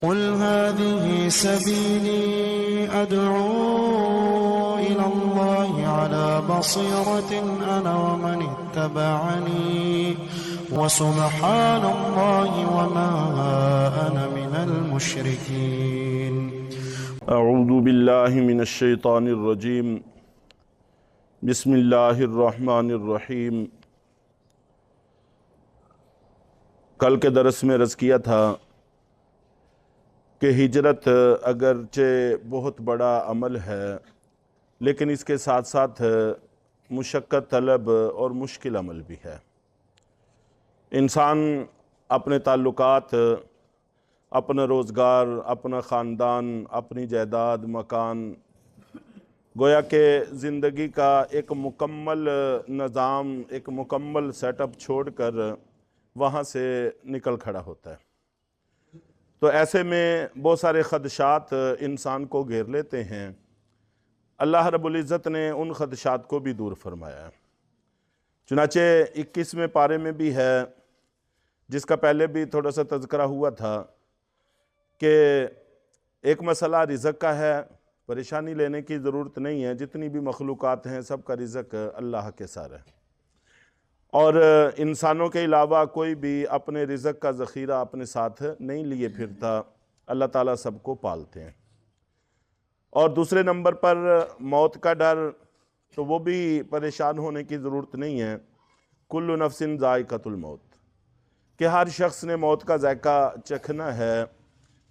قل هذه سبيلي أدعو إلى الله على بصيرة أنا ومن اتبعني وسبحان الله وما أنا من المشركين. اعوذ باللہ من الشیطان الرجیم. بسم اللہ الرحمن الرحیم. کل کے درس میں عرض کیا تھا کہ ہجرت اگرچہ بہت بڑا عمل ہے لیکن اس کے ساتھ ساتھ مشقت طلب اور مشکل عمل بھی ہے. انسان اپنے تعلقات، اپنا روزگار، اپنا خاندان، اپنی جائیداد، مکان، گویا کہ زندگی کا ایک مکمل نظام، ایک مکمل سیٹ اپ چھوڑ کر وہاں سے نکل کھڑا ہوتا ہے. تو ایسے میں بہت سارے خدشات انسان کو گھیر لیتے ہیں. اللہ رب العزت نے ان خدشات کو بھی دور فرمایا ہے. چنانچہ 21ویں پارے میں بھی ہے، جس کا پہلے بھی تھوڑا سا تذکرہ ہوا تھا، کہ ایک مسئلہ رزق کا ہے. پریشانی لینے کی ضرورت نہیں ہے، جتنی بھی مخلوقات ہیں سب کا رزق اللہ کے ساتھ ہے، اور انسانوں کے علاوہ کوئی بھی اپنے رزق کا ذخیرہ اپنے ساتھ نہیں لیے پھرتا. اللہ تعالیٰ سب کو پالتے ہیں. اور دوسرے نمبر پر موت کا ڈر، تو وہ بھی پریشان ہونے کی ضرورت نہیں ہے. کل نفس ذائقۃ الموت، کہ ہر شخص نے موت کا ذائقہ چکھنا ہے.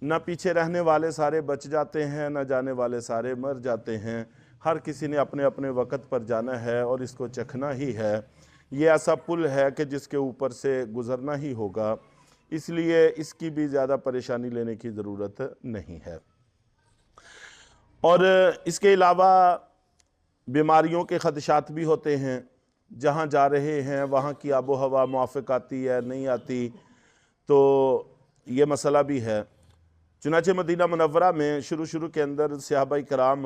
نہ پیچھے رہنے والے سارے بچ جاتے ہیں، نہ جانے والے سارے مر جاتے ہیں. ہر کسی نے اپنے اپنے وقت پر جانا ہے اور اس کو چکھنا ہی ہے. یہ ایسا پل ہے کہ جس کے اوپر سے گزرنا ہی ہوگا، اس لیے اس کی بھی زیادہ پریشانی لینے کی ضرورت نہیں ہے. اور اس کے علاوہ بیماریوں کے خدشات بھی ہوتے ہیں. جہاں جا رہے ہیں وہاں کی آب و ہوا موافق آتی ہے نہیں آتی، تو یہ مسئلہ بھی ہے. چنانچہ مدینہ منورہ میں شروع کے اندر صحابہ کرام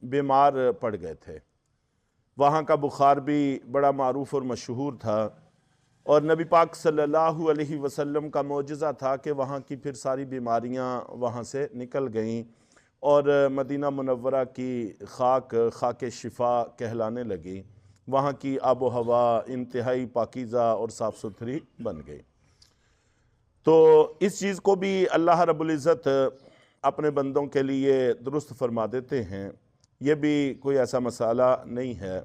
بیمار پڑ گئے تھے. وہاں کا بخار بھی بڑا معروف اور مشہور تھا، اور نبی پاک صلی اللہ علیہ وسلم کا معجزہ تھا کہ وہاں کی پھر ساری بیماریاں وہاں سے نکل گئیں، اور مدینہ منورہ کی خاک شفا کہلانے لگی. وہاں کی آب و ہوا انتہائی پاکیزہ اور صاف ستھری بن گئی. تو اس چیز کو بھی اللہ رب العزت اپنے بندوں کے لیے درست فرما دیتے ہیں. یہ بھی کوئی ایسا مسئلہ نہیں ہے.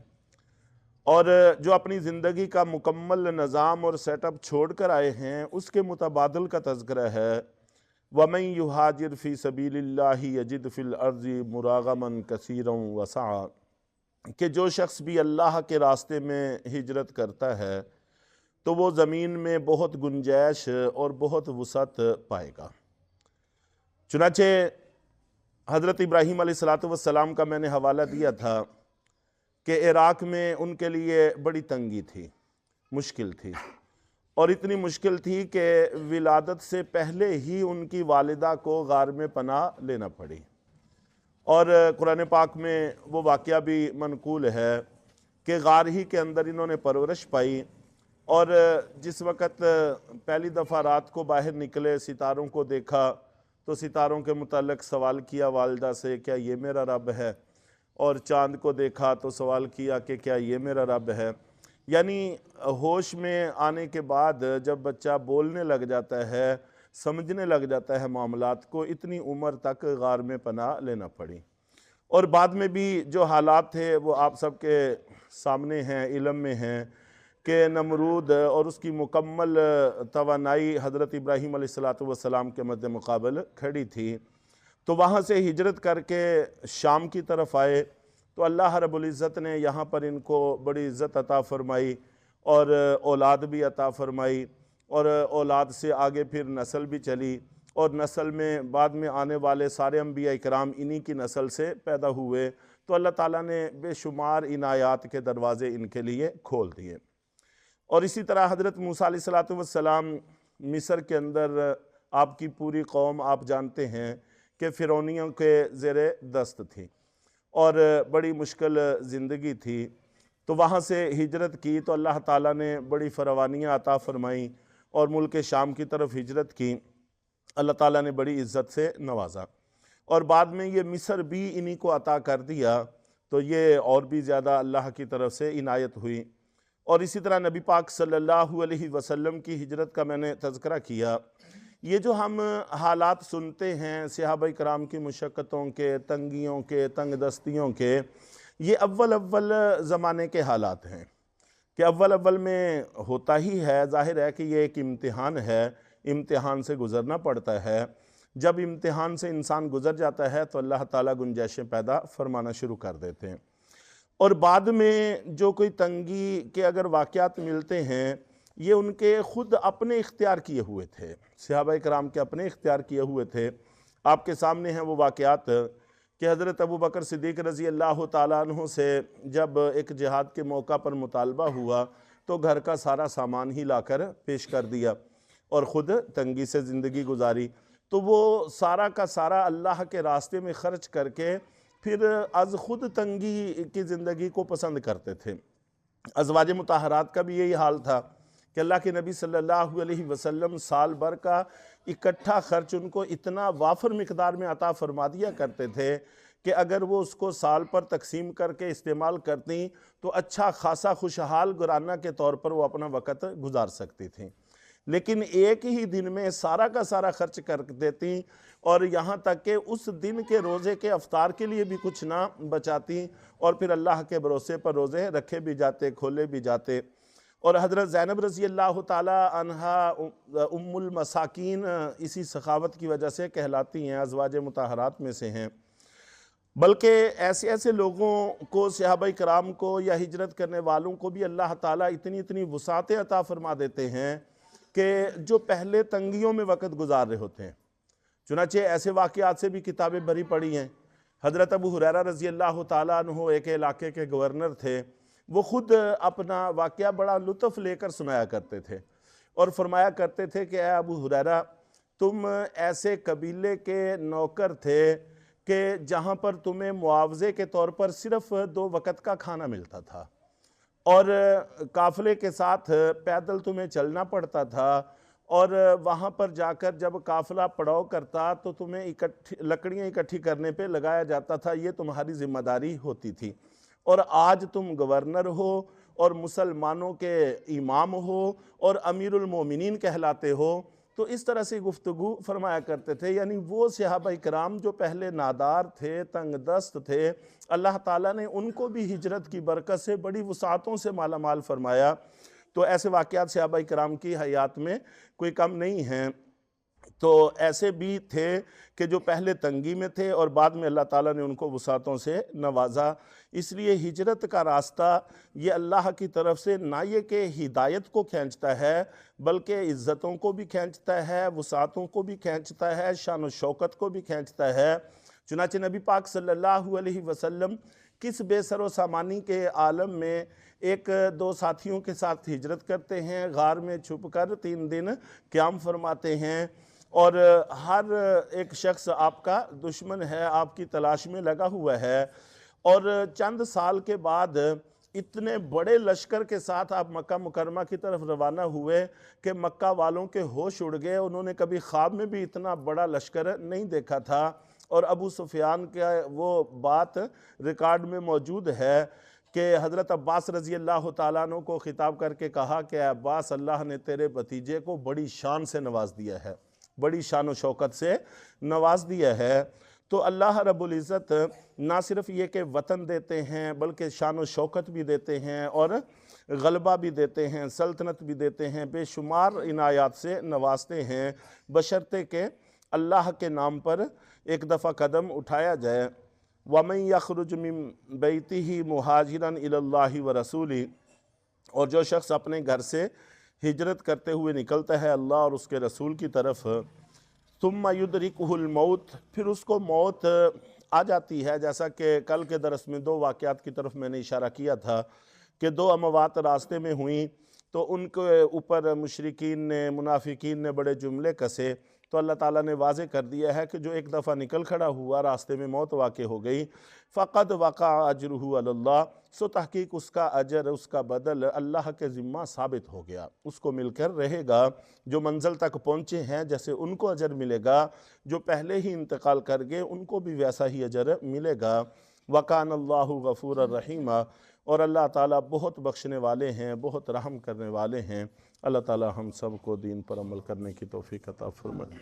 اور جو اپنی زندگی کا مکمل نظام اور سیٹ اپ چھوڑ کر آئے ہیں اس کے متبادل کا تذکرہ ہے. وَمَن يُهَاجِرْ فِي سَبِيلِ اللَّهِ يَجِدْ فِي الْأَرْضِ مُرَاغَمًا كَثِيرًا وَسَعًا، کہ جو شخص بھی اللہ کے راستے میں ہجرت کرتا ہے تو وہ زمین میں بہت گنجائش اور بہت وسعت پائے گا. چنانچہ حضرت ابراہیم علیہ السلام کا میں نے حوالہ دیا تھا کہ عراق میں ان کے لیے بڑی تنگی تھی، مشکل تھی، اور اتنی مشکل تھی کہ ولادت سے پہلے ہی ان کی والدہ کو غار میں پناہ لینا پڑی. اور قرآن پاک میں وہ واقعہ بھی منقول ہے کہ غار ہی کے اندر انہوں نے پرورش پائی. اور جس وقت پہلی دفعہ رات کو باہر نکلے، ستاروں کو دیکھا تو ستاروں کے متعلق سوال کیا والدہ سے، کیا یہ میرا رب ہے؟ اور چاند کو دیکھا تو سوال کیا کہ کیا یہ میرا رب ہے؟ یعنی ہوش میں آنے کے بعد جب بچہ بولنے لگ جاتا ہے، سمجھنے لگ جاتا ہے معاملات کو، اتنی عمر تک غار میں پناہ لینا پڑی. اور بعد میں بھی جو حالات تھے وہ آپ سب کے سامنے ہیں، علم میں ہیں، کہ نمرود اور اس کی مکمل توانائی حضرت ابراہیم علیہ السلام کے مد مقابل کھڑی تھی. تو وہاں سے ہجرت کر کے شام کی طرف آئے تو اللہ رب العزت نے یہاں پر ان کو بڑی عزت عطا فرمائی اور اولاد بھی عطا فرمائی، اور اولاد سے آگے پھر نسل بھی چلی، اور نسل میں بعد میں آنے والے سارے انبیاء کرام انہی کی نسل سے پیدا ہوئے. تو اللہ تعالیٰ نے بے شمار عنایات کے دروازے ان کے لیے کھول دیے. اور اسی طرح حضرت موسیٰ علیہ السلام مصر کے اندر، آپ کی پوری قوم آپ جانتے ہیں کہ فرعونیوں کے زیر دست تھی اور بڑی مشکل زندگی تھی. تو وہاں سے ہجرت کی تو اللہ تعالیٰ نے بڑی فراوانیاں عطا فرمائیں اور ملک شام کی طرف ہجرت کی. اللہ تعالیٰ نے بڑی عزت سے نوازا، اور بعد میں یہ مصر بھی انہی کو عطا کر دیا، تو یہ اور بھی زیادہ اللہ کی طرف سے عنایت ہوئی۔ اور اسی طرح نبی پاک صلی اللہ علیہ وسلم کی ہجرت کا میں نے تذکرہ کیا۔ یہ جو ہم حالات سنتے ہیں صحابہ کرام کی مشقتوں کے، تنگیوں کے، تنگ دستیوں کے، یہ اول زمانے کے حالات ہیں کہ اول میں ہوتا ہی ہے۔ ظاہر ہے کہ یہ ایک امتحان ہے، امتحان سے گزرنا پڑتا ہے۔ جب امتحان سے انسان گزر جاتا ہے تو اللہ تعالیٰ گنجائشیں پیدا فرمانا شروع کر دیتے ہیں، اور بعد میں جو کوئی تنگی کے اگر واقعات ملتے ہیں یہ ان کے خود اپنے اختیار کیے ہوئے تھے، صحابہ کرام کے اپنے اختیار کیے ہوئے تھے۔ آپ کے سامنے ہیں وہ واقعات کہ حضرت ابوبکر صدیق رضی اللہ تعالیٰ عنہ سے جب ایک جہاد کے موقع پر مطالبہ ہوا تو گھر کا سارا سامان ہی لا کر پیش کر دیا اور خود تنگی سے زندگی گزاری، تو وہ سارا کا سارا اللہ کے راستے میں خرچ کر کے پھر از خود تنگی کی زندگی کو پسند کرتے تھے۔ ازواج مطہرات کا بھی یہی حال تھا کہ اللہ کے نبی صلی اللہ علیہ وسلم سال بھر کا اکٹھا خرچ ان کو اتنا وافر مقدار میں عطا فرما دیا کرتے تھے کہ اگر وہ اس کو سال پر تقسیم کر کے استعمال کرتی تو اچھا خاصا خوشحال گرانہ کے طور پر وہ اپنا وقت گزار سکتی تھیں، لیکن ایک ہی دن میں سارا کا سارا خرچ کر دیتی، اور یہاں تک کہ اس دن کے روزے کے افطار کے لیے بھی کچھ نہ بچاتی، اور پھر اللہ کے بھروسے پر روزے رکھے بھی جاتے، کھولے بھی جاتے۔ اور حضرت زینب رضی اللہ تعالی عنہا ام المساکین اسی سخاوت کی وجہ سے کہلاتی ہیں، ازواج مطہرات میں سے ہیں۔ بلکہ ایسے لوگوں کو، صحابہ کرام کو یا ہجرت کرنے والوں کو بھی اللہ تعالیٰ اتنی وسعتیں عطا فرما دیتے ہیں کہ جو پہلے تنگیوں میں وقت گزار رہے ہوتے ہیں۔ چنانچہ ایسے واقعات سے بھی کتابیں بھری پڑی ہیں۔ حضرت ابو ہریرہ رضی اللہ تعالیٰ عنہ ایک علاقے کے گورنر تھے، وہ خود اپنا واقعہ بڑا لطف لے کر سنایا کرتے تھے اور فرمایا کرتے تھے کہ اے ابو ہریرہ، تم ایسے قبیلے کے نوکر تھے کہ جہاں پر تمہیں معاوضے کے طور پر صرف 2 وقت کا کھانا ملتا تھا، اور قافلے کے ساتھ پیدل تمہیں چلنا پڑتا تھا، اور وہاں پر جا کر جب قافلہ پڑاؤ کرتا تو تمہیں لکڑیاں اکٹھی کرنے پہ لگایا جاتا تھا، یہ تمہاری ذمہ داری ہوتی تھی، اور آج تم گورنر ہو اور مسلمانوں کے امام ہو اور امیر المومنین کہلاتے ہو۔ تو اس طرح سے گفتگو فرمایا کرتے تھے، یعنی وہ صحابہ کرام جو پہلے نادار تھے، تنگ دست تھے، اللہ تعالیٰ نے ان کو بھی ہجرت کی برکت سے بڑی وسعتوں سے مالا مال فرمایا۔ تو ایسے واقعات صحابہ کرام کی حیات میں کوئی کم نہیں ہیں۔ تو ایسے بھی تھے کہ جو پہلے تنگی میں تھے اور بعد میں اللہ تعالیٰ نے ان کو وسعتوں سے نوازا۔ اس لیے ہجرت کا راستہ یہ اللہ کی طرف سے نہ یہ کہ ہدایت کو کھینچتا ہے بلکہ عزتوں کو بھی کھینچتا ہے، وسعتوں کو بھی کھینچتا ہے، شان و شوکت کو بھی کھینچتا ہے۔ چنانچہ نبی پاک صلی اللہ علیہ وسلم کس بے سر و سامانی کے عالم میں 1-2 ساتھیوں کے ساتھ ہجرت کرتے ہیں، غار میں چھپ کر 3 دن قیام فرماتے ہیں، اور ہر ایک شخص آپ کا دشمن ہے، آپ کی تلاش میں لگا ہوا ہے، اور چند سال کے بعد اتنے بڑے لشکر کے ساتھ آپ مکہ مکرمہ کی طرف روانہ ہوئے کہ مکہ والوں کے ہوش اڑ گئے، انہوں نے کبھی خواب میں بھی اتنا بڑا لشکر نہیں دیکھا تھا۔ اور ابو سفیان کا وہ بات ریکارڈ میں موجود ہے کہ حضرت عباس رضی اللہ تعالیٰ عنہ کو خطاب کر کے کہا کہ عباس، اللہ نے تیرے بھتیجے کو بڑی شان سے نواز دیا ہے، بڑی شان و شوکت سے نواز دیا ہے۔ تو اللہ رب العزت نہ صرف یہ کہ وطن دیتے ہیں بلکہ شان و شوکت بھی دیتے ہیں اور غلبہ بھی دیتے ہیں، سلطنت بھی دیتے ہیں، بے شمار عنایات سے نوازتے ہیں، بشرطے کہ اللہ کے نام پر ایک دفعہ قدم اٹھایا جائے۔ وَمَنْ يَخْرُجْ مِنْ بَيْتِهِ مُهَاجِرًا إِلَى اللَّهِ وَرَسُولِهِ، اور جو شخص اپنے گھر سے ہجرت کرتے ہوئے نکلتا ہے اللہ اور اس کے رسول کی طرف، ثُمَّ يُدْرِكُهُ الْمَوْتِ، پھر اس کو موت آ جاتی ہے، جیسا کہ کل کے درس میں 2 واقعات کی طرف میں نے اشارہ کیا تھا کہ 2 اموات راستے میں ہوئیں تو ان کے اوپر مشرکین نے، منافقین نے بڑے جملے کسے تو اللہ تعالیٰ نے واضح کر دیا ہے کہ جو ایک دفعہ نکل کھڑا ہوا، راستے میں موت واقع ہو گئی، فقد وقع اجرہ علی اللہ، سو تحقیق اس کا اجر، اس کا بدل اللہ کے ذمہ ثابت ہو گیا، اس کو مل کر رہے گا۔ جو منزل تک پہنچے ہیں جیسے ان کو اجر ملے گا، جو پہلے ہی انتقال کر گئے ان کو بھی ویسا ہی اجر ملے گا۔ وَقَانَ اللَّهُ غَفُورًا رَحِيمًا، اور اللہ تعالیٰ بہت بخشنے والے ہیں، بہت رحم کرنے والے ہیں۔ اللہ تعالیٰ ہم سب کو دین پر عمل کرنے کی توفیق عطا فرمائے۔